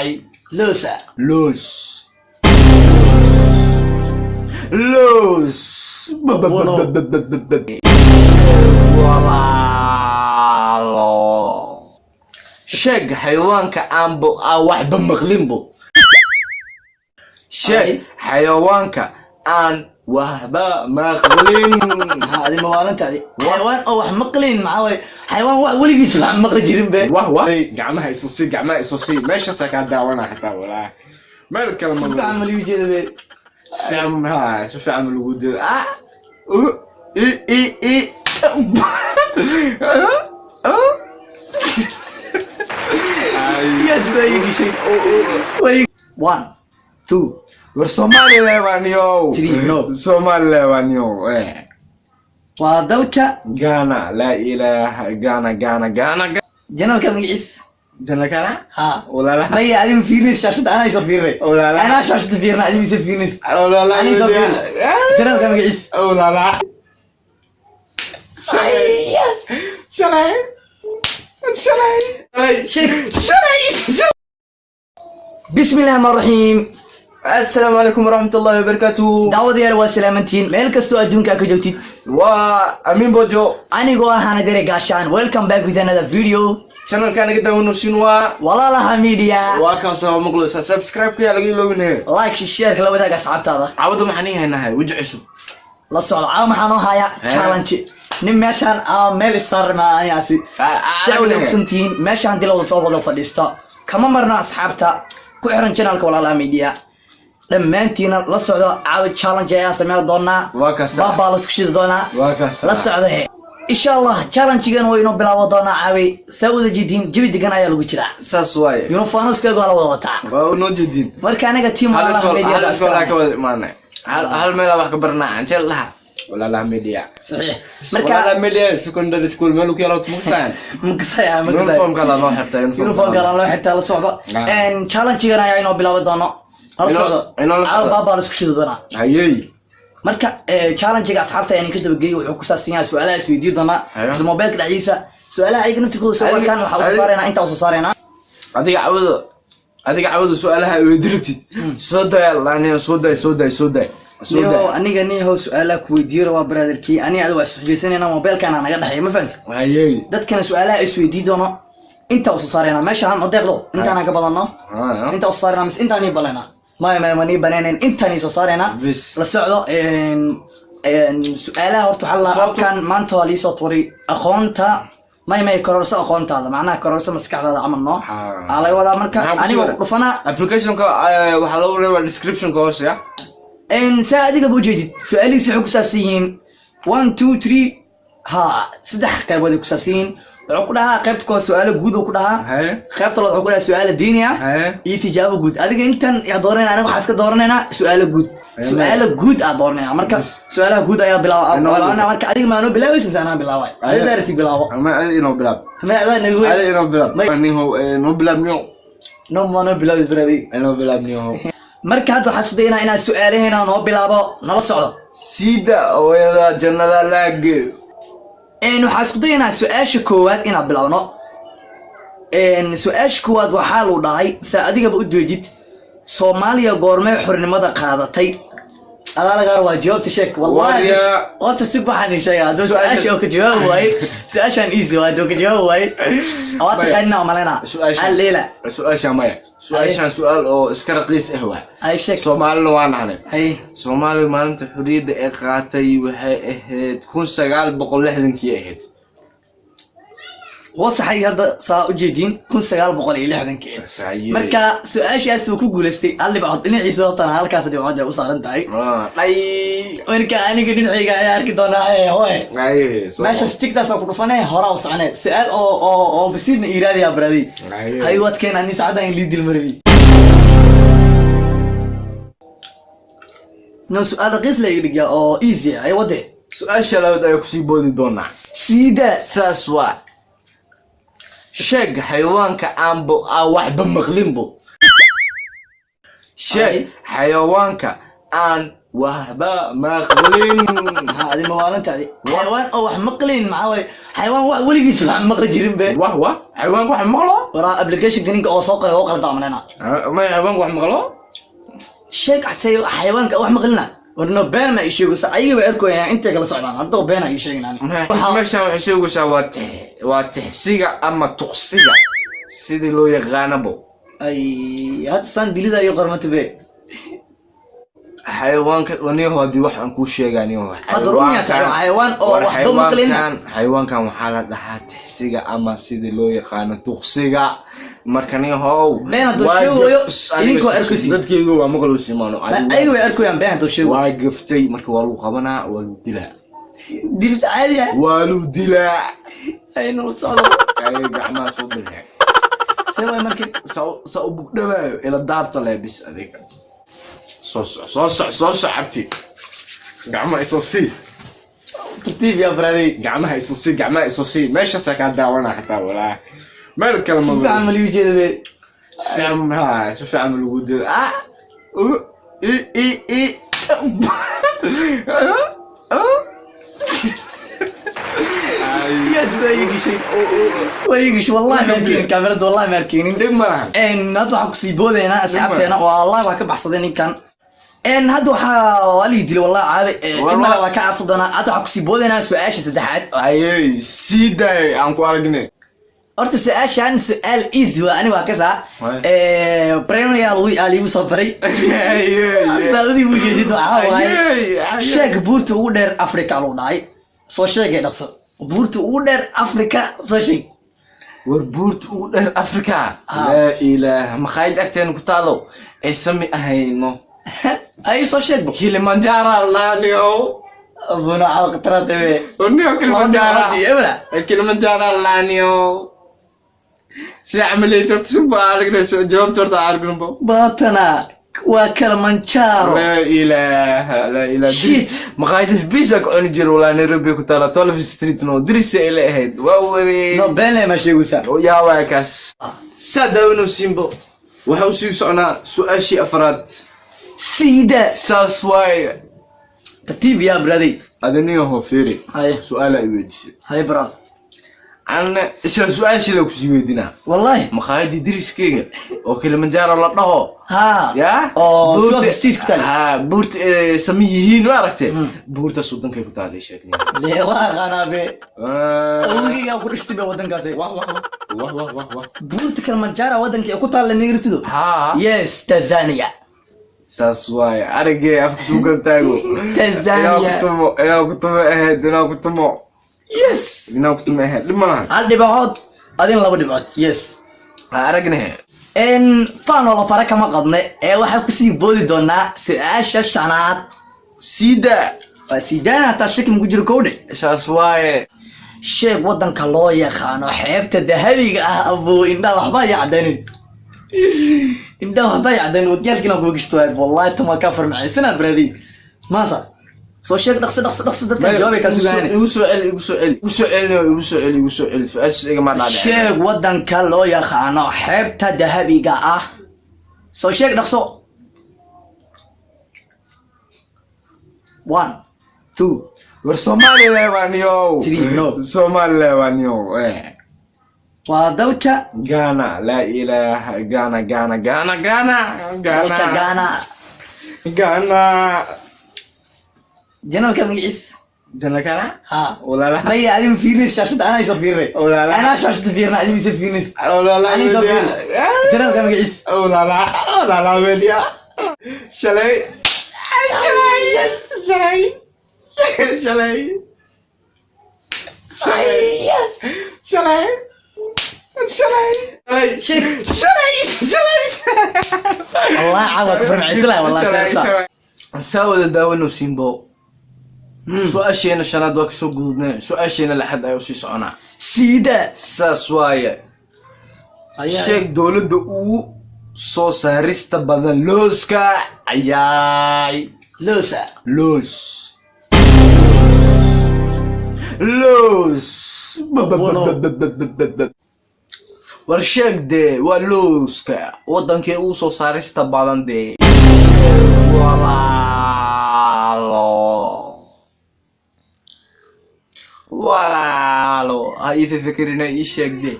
هاي لوسة لوس والله شق حيوانك أنبو أو واحد بمغلينبو شق حيوانك أن وهبة مغلين هذه موالنت هذه حيوان أو واحد مقلين معاه حيوان واحد ولي يسمع مقلين به وهو قعمها يسوسي قعمها يسوسي ماشي سكان داوانا حتى ولا ما الكلام شوف عمل يوجد به فهم ها شوف عمل وجود اي يا سيدي شيء 1 2 Somali levanyo 3 no Somali levanyo وذلك Ghana لا إله Ghana جنال كم يعيش جنال كنا ها ولا لا ما هي عدم فينيس شاشة أنا يصفيرني ولا لا أنا شاشة فيرنا عدم يصير فينيس ولا لا أنا يصفيرني جنال كم يعيش ولا لا شلي بسم الله الرحمن الرحيم السلام عليكم ورحمة الله وبركاته دعوة يا رواد سلامتين مالك استو أدونك أكجوتي وأمين بوجو أنا جوا هانا دري قاشان welcome back with another video channel كان قدام ونوشينوا والله لها ميديا وكان سوا مقلوسا سبسكرايب كي على لو هنا لايك شير كلا ودا أصحاب هذا عود محنيها هنا هاي وجعسو la socdo caawa maxaan oo hayaa challenge nin meeshaan meel isar ma ayaasi sawir ogsantiin meeshaan dilawda soo wada fadhiisto kama marna asxaabta ku xiran channelka walaalaha media dhammaantiina la socdo caawa challenge ayaa sameyn doonaa baba la isku shidi doonaa la socdo insha Allah challenge-gan way inoo bilaabo doonaa caawi sawida jidin jawi degan ayaa lagu jiraa saas waaye uniform iskaga wala wada wataa waa noo jidin marka anaga team walaalaha media hal isla ka wada imaanay hal meel wax ka barnaa inta laha walaalaha media صحيح walaalaha media secondary school meel ku yaraad muxsaan مكسايا uniform kala loo xirtay uniform kala loo xirtay la socdo challenge-gan ayaa inoo bilaabi doono la socdo baba la isku shidi doonaa hayay marka challenge-ga asxaabta ayaan ka dabageeyay wuxuu ku saabsan yahay su'aalaha isweydiin doona sida mobilka dhacdiisa su'aalaha ay naftikooda soo warkaan waxa uu saarayna inta uu saarayna adiga cawado su'aalaha weydiirtid soo day aniga niyahow su'aalaha ku weydiiro waa brotherkii aniga adiga waa isxujeysanaynaa mobilkana naga dhaxay ma fahanti hayay dadkana su'aalaha isweydiin doono inta uu saarayna meeshaan oo deeqdo intaana ka badano inta uu saarayna mis intaani balena ما ني بنانين انتني سو صارينا la socdo su'aalaha horta waxa la halkan maanta waa liisoo tuuray aqoonta may kororso aqoontaada macnaha kororso maskaxdaada camal no ala wada marka aniga dhufana application-ka waxa lagu reebaa description-ka hoose ya saadiga buu jeedid su'aalihiisa wuxuu ku saabsan yihiin 1 2 3 ha saddex qaybood ku saabsan yihiin wuxuu ku dhahaa qaybta koo su'aalo guud uu ku dhahaa qaybta labaad wuxuu ku dhahaa su'aalo diini ah iyo tijaabo guud adiga intan ya dooranayna aniga waxa iska dooranayna su'aalo guud aad dooranayna marka su'aalaha guud ayaa bilaabana marka adiga ma noo bilaabaysan anaa bilaabay adiga daarti bilaabo ma inoo bilaab ma adana inoo bilaab noo bilaab ma noo bilaabay bradi inoo bilaab niyo marka hadda waxaan isku daynaa inaan su'aalaheena noo bilaabo nala socdo sida ooyada jannada laage waxaan isku daynaa su'aasha koowaad inaan bilaabno su'aasha koowaad waxaa loo dhahay saa adigaba u jeedid Soomaaliya goormee xornimada qaadatay adaa laga waa jawaabta sheek wallahi wata si baxan sheega haduu su'aasha oo ka jawaab waay su'aashan easy waa doo ka jawaab waay awata qanna malena alleela su'aasha maya su'aal oo iska raqiis ah waa ay sheek Soomaaliya waa nahnay Soomaaliya maalinta xorriyadda ay qaatay waxay ahayd 1960kii ahayd وصحي هذا سأجدين كن سجال بقول إلى هذا كين مركا سؤال شيء أسوق كولستي اللي بعض إني عيسى طنا هالك أسدي بعض وصار أنت أي مركا أنا قدين حاجة يا أركي دونا هوي ماشي ستيك ده سوق رفنا هرا وصعنة سؤال أو بسيطنا إيرادي يا برادي هاي وقت كان أني سعادة إن ليد المربي نو سؤال رقيس لا يرجع أو إيزي أي وده سؤال شلون ده يكسي بودي دونا سيدا ساسوا شق حيوانك أنبو أو واحد بمغلينبو شق حيوانك أن وهبة مقلين هذه موالنت هذه حيوان او wax maqlin maxaa way xayawaan wax waligiis wax maqli jirin be وهو حيوان واحد مقلو wara application ganinka oo soo qalay oo qalad daamanayna ما حيوان واحد مقلو sheeg xasay xayawaanka wax maqlina warno been ma isheego sa ayaga way arkoyaan inta kala socdaan hadda been ay sheegnaan meesha waxa sheegu waa tixsiga ama tuqsiga sidii loo yaqaanabo ay had san dilida iyo qormata be حيوانك ونيو هادي wax aan ku sheegaaniyo hada rumiya xayawaan oo wax maqlin xayawaankan waxa la dhahaa tixsiga ama sidii loo yaqaan tuqsiga markaniyo how been hadu sheegayo idinko arkusi dadkaygu waa maqlo simaano ayaga way arkoyaan been hadu sheego waa gaftay marka waa lagu qabanaa waa lagu dilaa dilta caadi ah waa lagu dilaa ay noo socdo ay gacmaha soo dilaa sabay markii soo bugdhawaayo ila daabta leebis adiga soo cabti gacmaha isoo sii tartiib ya bradi gacmaha isoo sii meesha saaka daawana xataa walaa meel kale ma si amal yu jeedo be si fiican lagu jeedo ويجيش والله ما يمكن كاميرا والله ما يمكن دمها ان هذا حق سيبودينا اسحبتنا والله waa ka baxsadeen kan ان هذا wali dil والله عادي ما waa ka arsadana hada xaq siboodeena su'aasha saddexaad ayay siday aan ku aragnay horta su'aashan su'aal easy waa ani waa ka saa primary ali ibu soo baray saudi ibu jeedid waxa waaye sheeg buurta ugu dheer Afrika loo dhaay soo sheegay dhaqso buurta ugu dheer Afrika soo sheeg warbuurta ugu dheer Afrika la ilaaha ma khayid agteen ku taalo ay sami ahayno ay soo sheeg Kilimanjaro laaniyo abuna aqtarate be ونيو كلمنجارو laaniyo si عمليه تسبا aragna soo jawaabta horta aragno baatana waa Kilimanjaro لا اله Shit. ما قاعدش بيسك اون جير ولا نيروبي كنت على 12 ستريت نو دريس الى هيد واوري no been ma sheegaysa يا واكاس سادونو سيمبو waxaa sii socnaa su'aashii afraad sida saas waaye tartiib ya bradi adaniyo ho fiiri hay su'aal ay weydiisay hay brad ana isla su'aashii la ku sii weydinaa wallahi maqaayadii diriskeyga oo Kilimanjaro la dhaho ha ya oo buurta stage ku taal ha buurta samiyihiin ma aragtay buurta suudankay ku taal sheeknay lee waa qanabe awliga ku dhishtibe wadankaas wah buurta Kilimanjaro wadanka ku taal neertido ha yes Tanzania saas waaye aragay afku suugan taago Tanzania inaa kutumo yes inaa kutumo liman hal dhibacood adin laba dhibacood yes aragnay en fan wala fara kama qadne ee waxa ku sii boodi doonaa su'aasha shanaad sidana ta shaki mu jiro koode saas waaye sheeg wadanka loo yaqaano xeebta dahabiga ah abu indha waxba yacdanin indha waxba yacdanin wadiyalkina ku gishto wallahi tama ka farmaysana bradi maasa soo sheeg dhaqso dadka jawaabay ka sugaan igu soo celi su'aashiga ma dhacday sheeg wadanka loo yaqaano xeebta dahabiga ah soo sheeg dhaqso 1 2 war Soomaaliya waaniyo 3 no Soomaaliya waaniyo waa dalka Ghana la ilaha Ghana جنال كم يعيس جنال كنا ها ولا لا ما يعلم فينيس شاشة أنا يسافرني ولا لا أنا شاشة فيرنا عدم يسافرني ولا لا أنا يسافرني جنال كم يعيس ولا لا وليا شلي والله عوض فرع عسلا والله سيرتا ساوي داونو سيمبو سؤاشينا شناد waa kasoo gudubnay su'aashina la xad ay sii soconaa sida saas waaye sheeg dawladda uu soo saarista badan looska ayay loos war sheeg de waa looska wadankee uu soo saarista badan de wala walaalo hay fikirina ii sheegde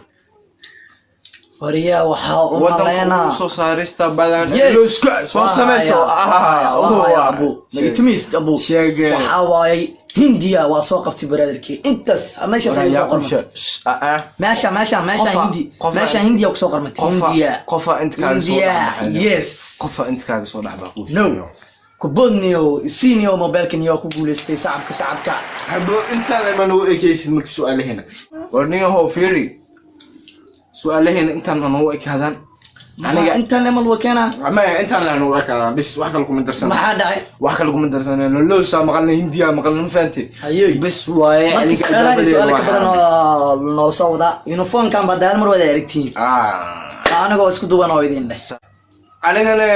wariya waxa uu wadanka maleena soo saarista badan Yes. soo sameeyo abu nagitimis abu sheege waxa waay hindiya waa soo qabtay brotherkii intaas meesha soo qormay meesha hindi meesha hindiya ku soo qormay hindiya qofa inta kaaga soo dhaxay yes qofa inta kaaga soo dhaxba no kubodniyo senior mobilkaniyo ku guuleystay sacabka habo inta la ma ekaysid markii su'aalaheena warniyo ho fiiri su'aalaheena intaan noo ekaadan aniga inta lemal wakeena ama intaan la noo ekaadan bis wax kale kuma darsan maxaa dhacay wax kale kuma darsan loo soo maqalna hindiya maqalna faanti hayay bis waaye aniga su'aal ka badan oo noo soo wada uniform kan badal mar wada aragtiin aniga isku duwan oo idin leh anigana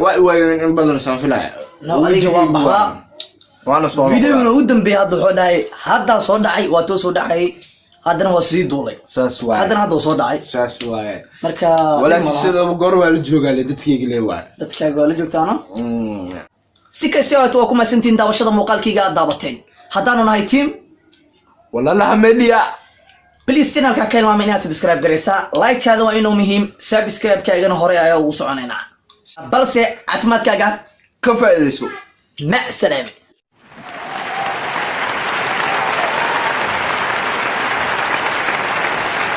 waa in badan soo filaya aniga waa baxda waana soo video u dambeeyay hadda soo dhacay waa soo dhacay haddana waa sii duulay saas waa haddana hadda soo dhacay saas waa marka walaal sida goor waa la joogaa dadkayga leeyahay dadkaaga waa la joogtaana si kasta oo ku maasantiin daawashada muuqaalkayga aad daabateen haddaanu nahay team walaalaha media please channelka ka ilmaamay inaad subscribe gareysaa like kaada waa inuu muhiim subscribe kaagana hore ayaa ugu soconaynaa balse caafimaadkaaga ka faa'iideyso ma salaam